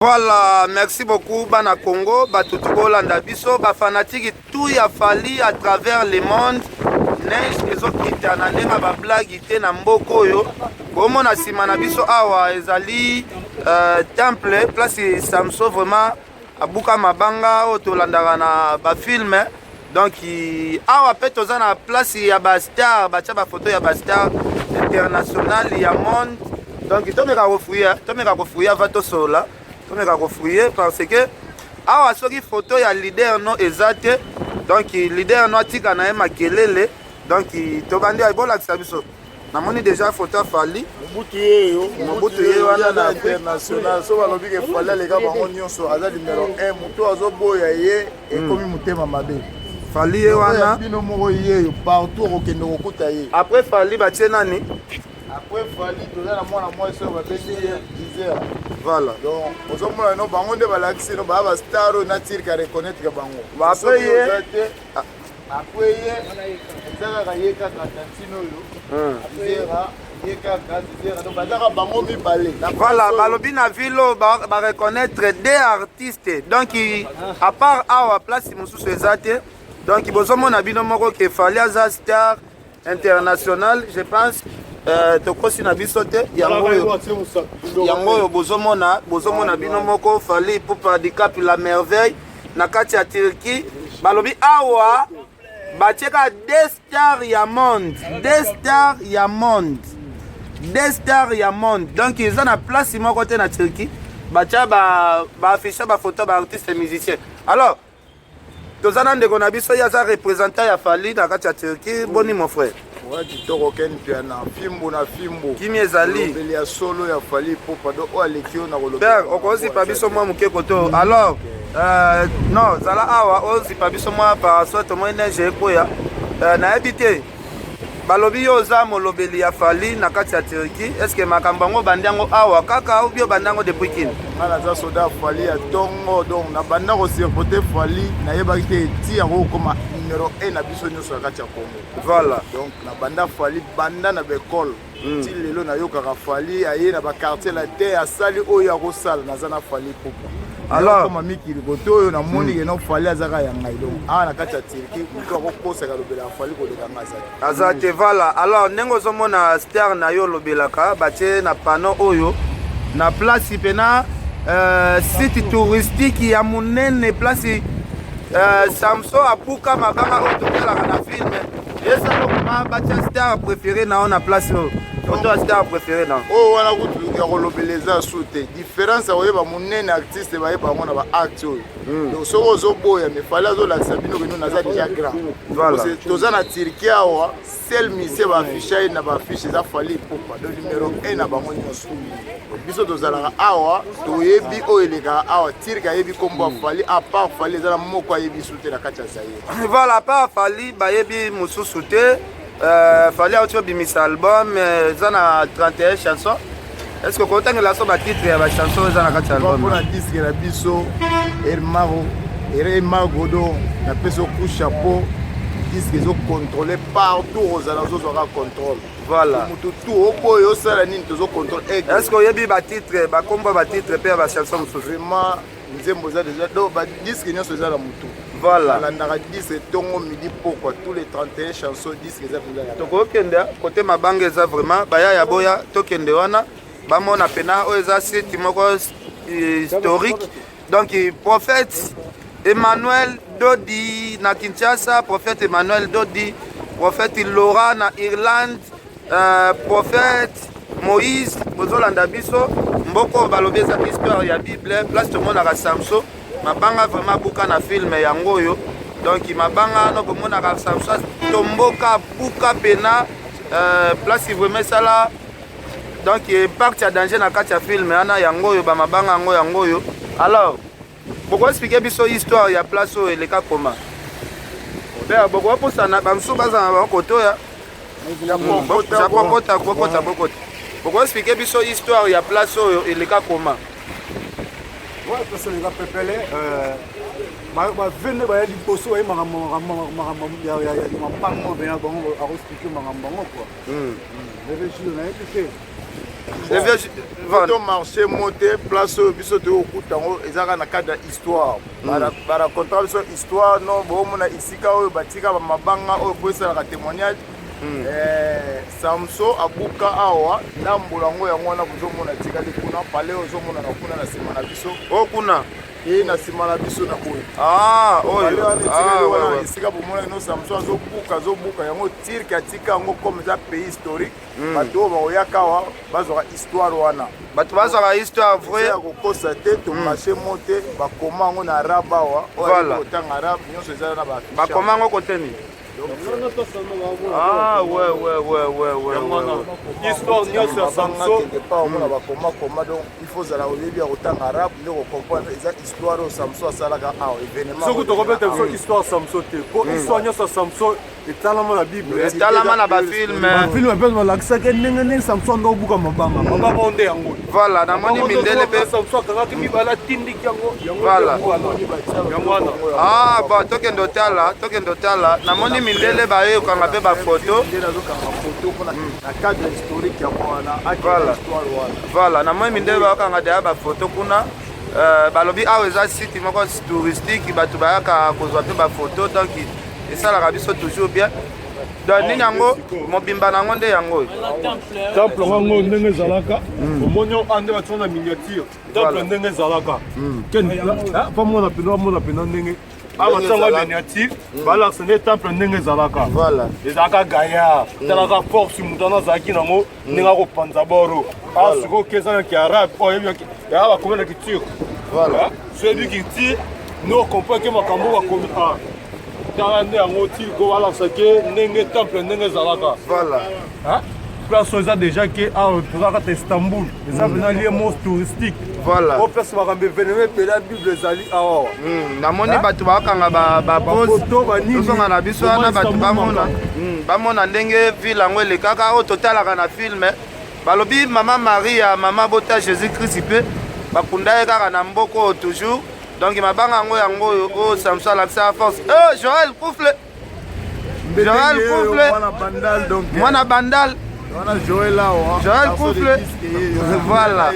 Voilà, merci beaucoup Bana Congo, Batutuko Landabiso, Bafanatiki tout ya fali à travers le monde. Neige les autres qui étaient en ba blague ité na mboko yo. Bomo na sima na biso awa ezali temple place Samso vraiment abuka mabanga otolandaka na ba film. Donc awa pe toza na place ya ba star, ba tia ba photo ya ba star international ya monde. Donc tomeka kofuya va to sola. Parce que awa soki photo ya leader no ezate donc leader no atika na makelele donc tobandi ay bolakisa biso namoni déjà photo fali Mobutu ye wana na international so balobi ke fali alega bango nyonso aza numéro 1 moto azoboya ye ekomi motema mabe fali ye wana bino moko ye partout okende kokuta ye après fali batie nani après fali toza na mwana mwasi oyo babengi ye 10h. Voilà. Donc, aux hommes, nous avons des balaxes, nous avons des stars, nous avons des reconnaître que bango. Après, voilà, balobi na vilo ba reconnaître des artistes. Donc, à part à place mususu ezate, donc bozomo na bino moko ke fali aza star international, je pense. Tokosi na biso te yango yo bozomona bino moko fali pour handicap la merveille na kati ya Turquie balobi awa batieka des stars ya monde donc ils ont na place moko te na Turquie batia ba afficher ba photo ba artiste musicien. Alors tozana ndeko na biso ya za représentant ya fali na kati ya Turquie. Boni mon frère kitoko ken piana fimbo na fimbo kimi ezali lobeli ya solo ya fali popa do o alekio na koloba père okozipa biso mwa moke koto. Alors non zala awa ozipa biso mwa parasol tomoi neige ekoya nayebi te balobi yo oza molobeli ya fali na kati ya Turquie. Est ce que makambo yango bandi yango awa kaka ou bien bandi yango depuis kini? Nga naza soda fali ya tongo donc na banda kosurpote fali nayebaki te eti yango okoma numéro 1 na biso nyonso na kati ya Congo. Voilà. Donc na banda fali banda na bekole ti lelo nayokaka fali aye na baquartier la te asali oyo akosala naza na fali popa. Alors koma mikili koto oyo namoni ke no fali azaka ya ngai donc awa na kati ya Turquie moto akokosaka lobela ya fali koleka nga azate. Voilà. Alors ndenge ozomona star na yo lobelaka batie na pano oyo na place pena site touristique ya munene place Samso apuka mabanga oyo totalaka na film ezalo koma batia star préféré na on a place photo star préféré na oh wana kutu ya kolobeleza sute différence oyeba munene artiste bayeba ngona ba acte oyo donc soko zoboya me fala zo lakisa bino bino naza déjà grand. Voilà. Toza na Turquie awa seul mise ba affiche na ba affiche za fali popa do numéro 1 na bango nyonso biso tozalaka awa toyebi oyo eleka awa Turquie ayebi kombo fali à part fali ezala moko ayebi sute na kati ya Zaire. Voilà, à part fali bayebi mususu te fali auto bimisa album zana 31 chansons. Est-ce que quand on a so ba titre ya ba chanson zana kati album pour la disque na biso Ermago do na peso coup chapeau disque zo contrôler partout aux alentours aura contrôle. Voilà. Tout au boyo sala nini tozo contrôle. Est-ce que yebi ba titre ba komba ba titre pe ba chanson vraiment nzembo za déjà do ba disque nyonso za la mutu. Voilà. La narratrice tongo midi pourquoi tous les 31 chansons disques za za. Toko kende côté mabanga za vraiment baya ya boya to kende wana ba mona pena o za site moko historique. Donc prophète Emmanuel Dodi na Kinshasa, prophète Emmanuel Dodi, prophète Laura na Irlande, prophète Moïse bozolanda biso mboko balobi za histoire ya Bible place tout le monde à Samso mabanga vraiment buka na film yango yo. Donc mabanga no bomona ka Samso tomboka buka pena place vraiment sala donc impact ya danger na kati ya film ana yango yo ba mabanga yango yo. Alors pourquoi expliquer biso histoire ya place oyo eleka koma bea boko posa na bamsu baza na bakoto ya bokota pourquoi expliquer biso histoire ya place oyo eleka koma ouais parce que les gars pepele ma vene ba di poso e mama ya mpango bena bango a expliquer mama bango quoi réfléchir na écouter Voilà. Marché monté place biso te okutango ezaka na cadre histoire. Bara contrôle sur histoire non bon mona isika oyo batika ba mabanga oyo poisa la témoignage. Samso abuka awa na mbulango yango na buzo mona tika de kuna pale ozo mona na kuna na sima na biso. O kuna na sima na biso na boye. Oyo. Wala isika bomona no Samso azobuka yango tirki atika yango comme ça pays historique. Bato baoyaka wa bazwa histoire wana. Bato bazwa histoire vrai ya kokosa te to marché monté bakoma yango na arabe awa. Voilà. Otanga arabe nyonso ezala na ba. Bakoma yango koteni. Ouais. Histoire nyonso Samso donc il faut zala olibi autant arabe nde ko comprendre exact histoire au Samso asalaka événement. Ce que tu répètes histoire Samso te pour histoire nyonso Samso etalama na Bible etalama na ba film pe malaxa ke ndenge Samso ndo buka mabanga mabanga onde yango. Voilà na moni mindele pe Samso kaka kimi bala tindi yango. Voilà. Bon tokendo tala na moni mindele baye okanga pe ba photo na cadre historique ya mwana histoire wana. Voilà na moni mindele ba okanga de ba photo kuna balobi awa eza site moko touristique bato bayaka kozwa pe ba photo donc esalaka biso toujours bien donc nini yango mobimba nango nde yango temple yango ndenge ezalaka omoni ande batia na miniature temple ndenge ezalaka pa mona pena ndenge abatanga miniature balakisa nde temple ndenge ezalaka ezalaka gaillard talaka force moto wana azalaki nango ndenge akopanza boro asiko okezanaki arabe oyebiyaki yaa bakomenaki turc soyebiki ti no comprend ke makambo bakomi tala nde yango ti kobalakisa ke ndenge temple ndenge ezalaka place oyo eza déjà ke awa tozalaka ta Istanbul eza mpena lieu mos touristique o place makambo événement epele ya bible ezali awawa namoni bato bakanga bapostozonga na biso wana bato bamona ndenge ville yango elekaka oyo totalaka na filme balobi mama maria mama bota jésus christ mpe bakunda ye kaka na mboka oyo toujours donc mabanga yango oyo Samso alakisa force Joël Koufle mwana bandal Joël Koufle voilà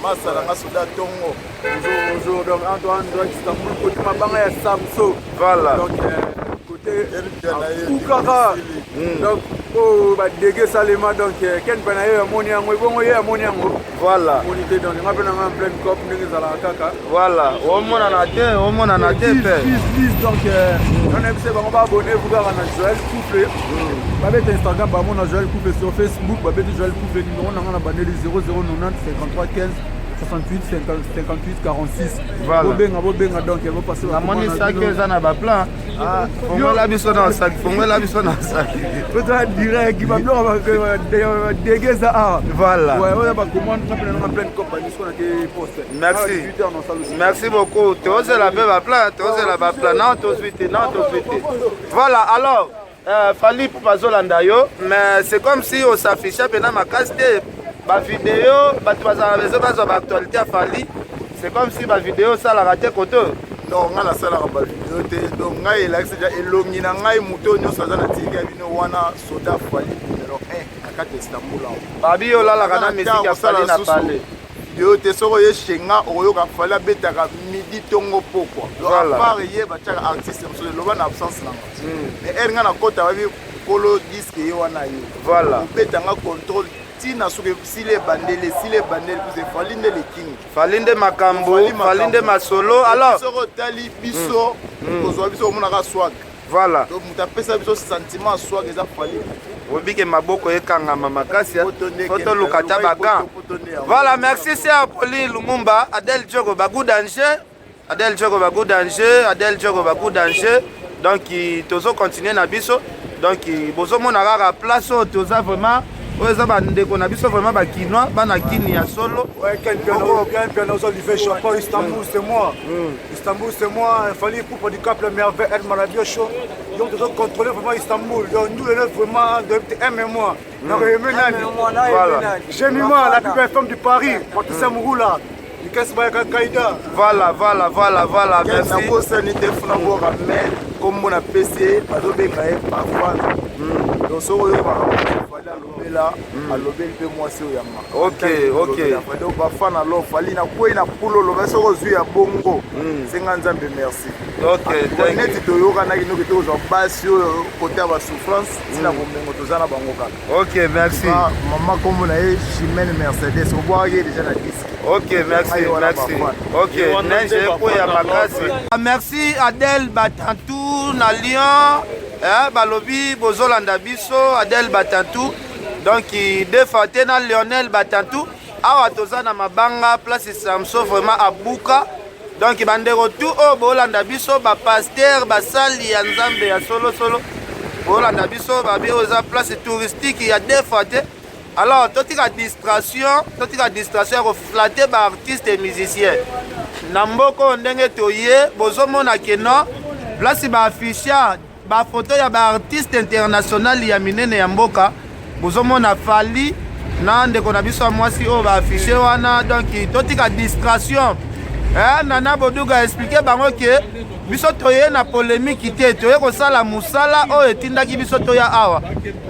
masala nga soda tongo toujours donc Antoine doit Istanbul côté mabanga ya Samso voilà donc côté Koukara donc badege salema donc ken pena yo amoni yango bongo yo amoni yango voilà monité donc nga pena nga plein cop ndenge ezalaka kaka voilà omona na te pe donc on a fait bango ba abonné vous kaka na Joël Koufle babete Instagram bamona Joël Koufle sur Facebook babete Joël Koufle numéro nanga na bandeli 0090 53 15 68 58 46 voilà bobenga donc elle va passer la moni sac eza na ba plan fongola biso na sac peut-être direct qui va bloquer dégeza voilà ouais on va commander ça plein de compagnie ce qu'on a été posté merci beaucoup tozela pe ba plan non tout de suite voilà alors fali pour bazolanda yo mais c'est comme si on s'affichait pena makasi te ba vidéo bato bazala besoin bazwa ba actualité ya fali c'est comme si ba vidéo salaka te koto non nga nasalaka ba vidéo te donc ngai elakisi ja elongi na ngai moto nyonso aza na tika ya bino wana soda fali numéro 1 na kati ya Istanbul awa babi olalaka na misiki ya fali na pale vidéo te soko ye shenga okoyoka fali abetaka midi tongo pokwa apart ye batiaka artiste mosusu eloba na absence nanga mais ere nga na kota babi kolo diske ye wana ye voilà obetanga contrôle tina soki sile bandele kuze fali nde le king fali nde makambo fali nde masolo alors soko tali biso kozwa biso omonaka swag voilà donc moto apesa biso sentiment swag eza fali obike maboko ekangama makasi fotoluka ta bagan voilà merci c'est Apolline Lumumba Adel Diogo Bagou danger donc tozo continuer na biso donc bozomona kaka place oyo toza vraiment oyo eza bandeko na biso vraiment bakinois bana kini ya solo Istanbul c'est moi il fallait pour du cap le merveille El Maradio show donc tu dois contrôler vraiment Istanbul donc nous le vraiment de aimez-moi voilà j'ai mis moi la plus belle femme du Paris Patricia Mouroula Mikasi bayaka kaida. Voilà, merci. nakosani te funa boka mais kombo na pesi bazobenga ye parfois donc soko oyo fali alobela alobeli mpe mwasi oyo ya maka donc bafana alo fali nakwei na pulolo basi okozwi ya bongo senga nzambe merci neti toyokanaki noki tokozwa basi oyo kote ya basouffrance ntina bomengo toza na bango kaka ok merci mama kombo na ye Chimène Mercedes obwakaki ye deja na diske. Ok, merci. Ok, merci Adèle Batantou, na Lyon, Balobi, Bozolanda Biso, Adèle Batantou. Donc, il défend Lionel Batantou. Awa Tozana Mabanga, place Samso, vraiment à Bouka. Donc, il bande retour au Bolanda Biso, pasteur, Basali, Yanzambe, ya solo. Bolanda Biso, Babi, aux place touristique, il y a des fois. Alors, toute la distraction, refléter par artistes et musiciens. Namboko ndenge toye, bozomo na keno, place ba affichage, ba photo ya ba artiste international ya minene ya mboka, bozomo na Fali, na ndeko na biso mwasi o ba affiché wana, donc toute la distraction. Nana Boduga expliqué bango ke biso toye na polémique te toye ko sala musala o etindaki biso toya awa.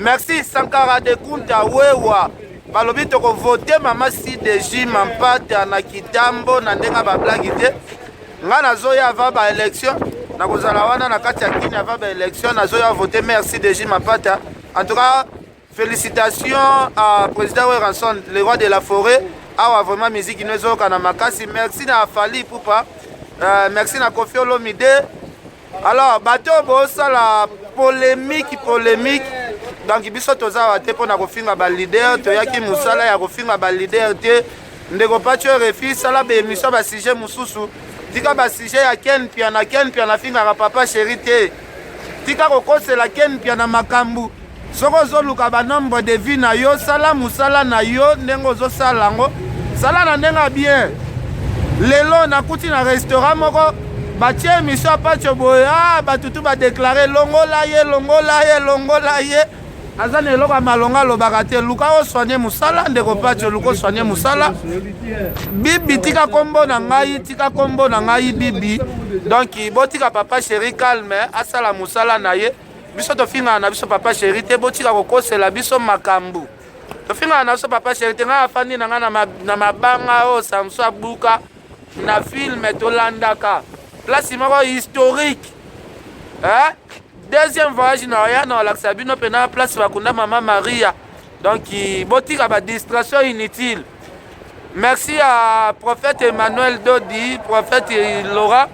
Merci Sankara de Kunta wewa. Balobi toko voter mama CDJ Mampata na kitambo na ndenga ba blague te. Nga nazoya ava ba élection na kozala wana na kati ya kini ava ba élection nazoya voter merci CDJ Mampata. En tout cas, félicitations à président Weranson, le roi de la forêt. Awa vraiment musique nous kana makasi. Merci na Fali Poupa. Merci na Kofi Olomide. Alors bato bosa la polémique. Donc biso toza wa te pona kofinga ba leader to yaki musala ya kofinga ba leader te. Ndeko pacho refi sala be émission ba sujet mususu. Tika ba sujet ya Ken Piana finga ka papa chéri te. Tika kokose la Ken Piana makambu. Soko zoluka ba nombre de vie na yo sala musala na yo ndengo zo sala ngo sala na ndenga bien lelo na kuti na restaurant moko batie émission pacho boya batutu ba déclarer longola ye azane eloko malonga lobaka te luka o soigner musala ndeko pacho luko soigner musala bibi tika kombo na ngai bibi donc botika papa chéri calme asala musala na ye biso tofinga na biso papa chéri te botika kokosela biso makambu tofinga na biso papa chéri te nga afandi na nga na mabanga o Samso Abuka na film tolandaka place moko historique deuxième voyage na ya na laksa bino pena place bakunda mama Maria donc botika ba distraction inutile. Merci à prophète Emmanuel Dodi, prophète Laura,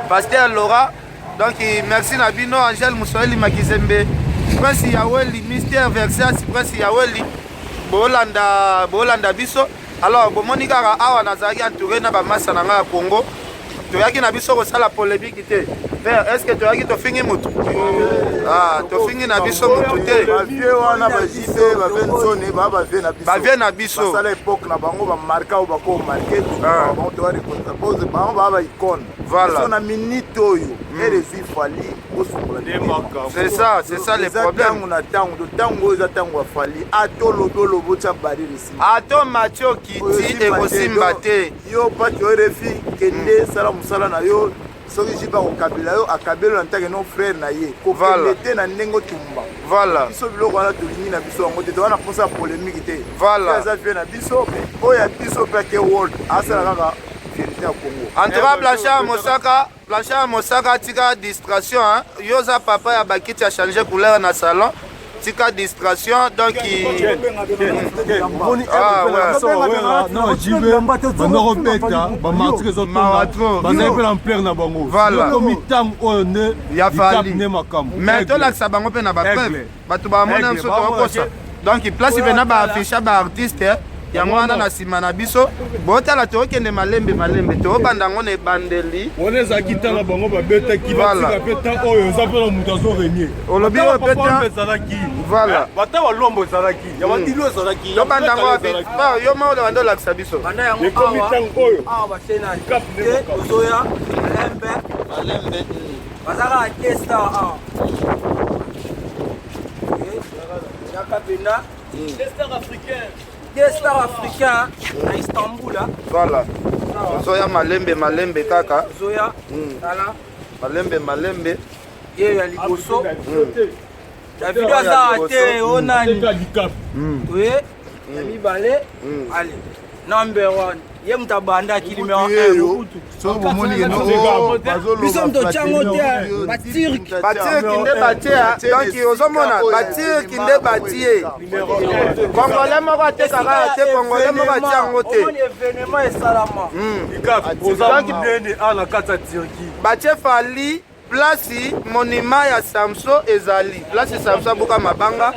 pasteur Laura. Donc merci Nabino, Angèle Moussoeli Makizembe, Prince Yaweli, Mystère Versas, Prince Yaweli, Bolanda Biso. Alors, Monika Awa Nazari entouré na bamasa na nga Congo. Toyaki na biso ko sala polémique te. Est-ce que toyaki to fingi mutu? To fingi na biso mutu te. Ba vie wana ba jite ba benzone ba vie na biso. Ba vie na biso. Sala époque na bango ba marka ou ba ko marquer tout. Ba to ari ko pose ba icône. Voilà. Son minute oyo. Elle est Fali au c'est ça le problème. On attend de tango za tango Fali. Ato lobolo bocha bari ici. Ato macho kiti e kosimba te. Yo pa to refi kende sala musala na yo. Soki jiba ko kabila yo akabelo na ntake no frère na ye. Ko kelete na ndengo tumba. Voilà. Biso biloko wana tolingi na biso ngo te to wana posa polémique te. Voilà. Ça fait na biso oya biso pa ke world asala kaka vérité à Congo. En tout cas Blanchard Mosaka tika distraction hein. Yoza papa ya bakiti a changé couleur na salon. Tika distraction donc non jibe banoro beta ba martyr zo ba en plein na bango voilà comme temps on ne ya fali ne makambo mais to la sa bango pe na ba preuve batu ba mona so to kosa donc place pe na ba afficher ba artiste yango wana na sima na biso botala tokende malembe to bandango na bandeli on za kitana bango ba beta ki ba tika peta oyo za pe na mutazo renier olobi o peta zalaki voilà bata wa lombo zalaki ya batilo zalaki yo bandango ba yo mo na ndo laksa biso banda yango oyo ba tena te ozoya malembe bazaka testa yaka pena testa africain deux stars africains à Istanbul. Voilà. Zoya malembe kaka. Zoya. Voilà. Malembe. Et ya liboso. David Azate onani. Oui. Ya mibale. Allez. Number 1. Ye mutabanda ki numéro 1. So bomoni ke no biso mtochango te batir kinde batia donc ozomona batir kinde batie congolais moko atekaka te congolais moko atia yango te événement esalama batie fali place monument ya Samson ezali place Samson abuka mabanga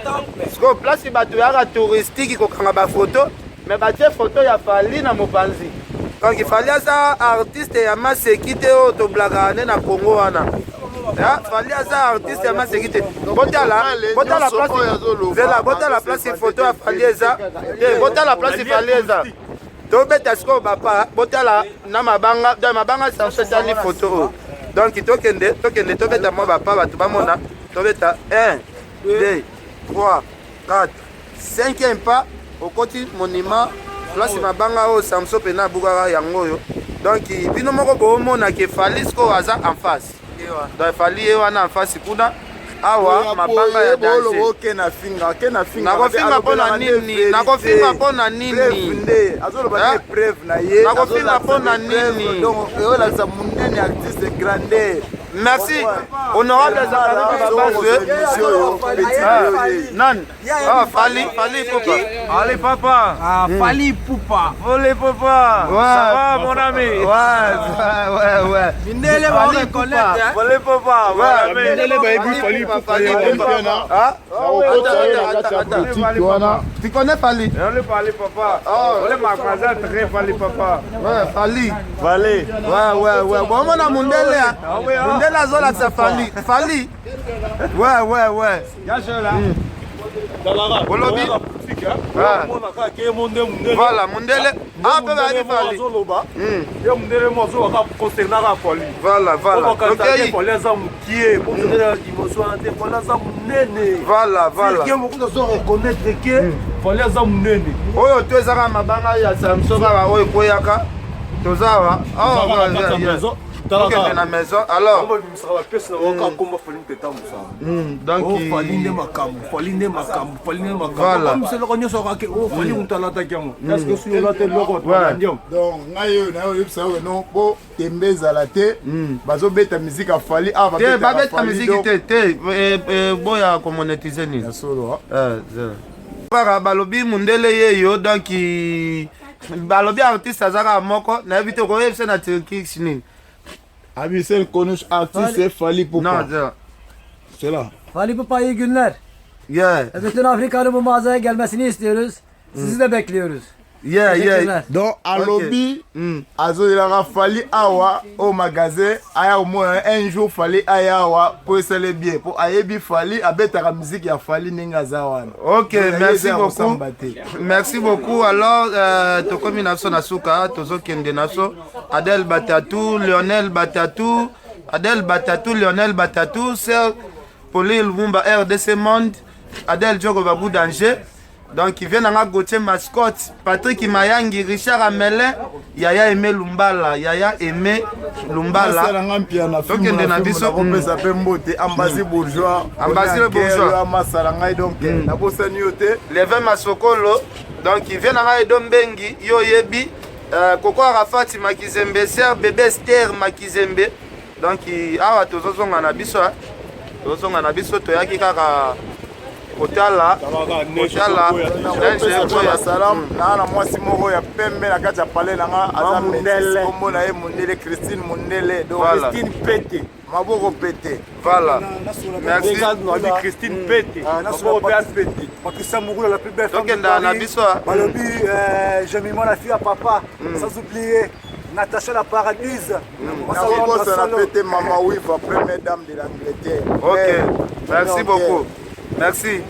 siko place bato yaka touristique kokanga bafoto mais batie photo ya fali na mopanzi donc il fallait ça artiste ya masekite oyo toblaka ne na Congo wana fallait ça artiste ya masekite botala place photo ya fali eza botala place fali eza tobeta siko bapa botala na mabanga Samson etali photo oyo donc tokende tobeta mwa bapa bato bamona tobeta 1 2 3 4 5e pas au côté monument place mabanga oyo Samson pena abukaka yango oyo donc bino moko boomona ke fali siko aza en face donc fali ye wana en face kuna awa mabanga ya danger nakofinga mpona nini nakofinga mpona nini merci honorable nan fali pupa allez papa fali pupa volé papa ça va mon ami ouais mindele ba reconnaître volé papa mindele ba ebi fali pupa tu connais fali on le parle papa on le magasin très fali papa ouais fali ouais bon mon mundele mundele azolakisa fali ouais yashola olobi voilà mundele mpe bayebi fali ye mundele mozo waka concernaka fali voilà okei fali aza mokie mundele dimoso wana te fali aza monene voilà mokuta azo reconnaître ke fali aza monene oyo to ezaka mabanga ya Samson kaka oyo ekweyaka tozawa tokende na maison alors donc fali nde makambo mseloko nyonso okake fali mutu alataki yango eske soki olata eloko ndiom donc ngai oyo nayoyebisa oyo no po tembe ezala te bazobeta miziki ya fali te babeta miziki te boya komonetize nini kaka balobi mundele yeyo donc balobi artiste azaka moko nayebi te koyebisa na turkix nini Abisel konuş artiste Fally Ipupa. Non, c'est là. Fally Ipupa iyi günler. Yeah. Bütün Afrika'nın bu mağazaya gelmesini istiyoruz. Sizi de bekliyoruz. Yeah. Donc alobi azoyelaka Fally awa au magasin aya omona un jour Fally aya awa po esale bien po ayebi Fally abetaka musique ya Fally ndenge aza wana. Ok, merci beaucoup. Alors tokomi naso na suka tozokende naso Adel Batatou, Lionel Batatou, Lionel Batatou, Sir Pauline Lumumba RDC Monde, Adel Diogo Babou Danger. Donc il vient dans la Gauthier Mascotte, Patrick Mayangi, Richard Amelin, Yaya Aimé Lumbala, Donc il y a biso ambassade bourgeois, donc Levin Masokolo, donc il vient dans la Edombengi, Yo Yebi, Koko Arafati Makizembe, Ser Bébé Esther Makizembe. Donc awa tozozonga na biso toyaki kaka Kotala, salam, na mwasi moko ya pembe na kati ya palais nanga aza Mundele, kombo na ye Mundele, Christine Mundele, donc Christine Pete, maboko Pete. Voilà. Merci. Christine Pete, maboko Pete. Patricia Mourou, la plus belle femme de Paris. Balobi, j'ai mis mon fille à papa, sans oublier Natacha la Paradise. Ça a pété Maman Wifa, première dame de l'Angleterre. Ok, merci beaucoup. Merci.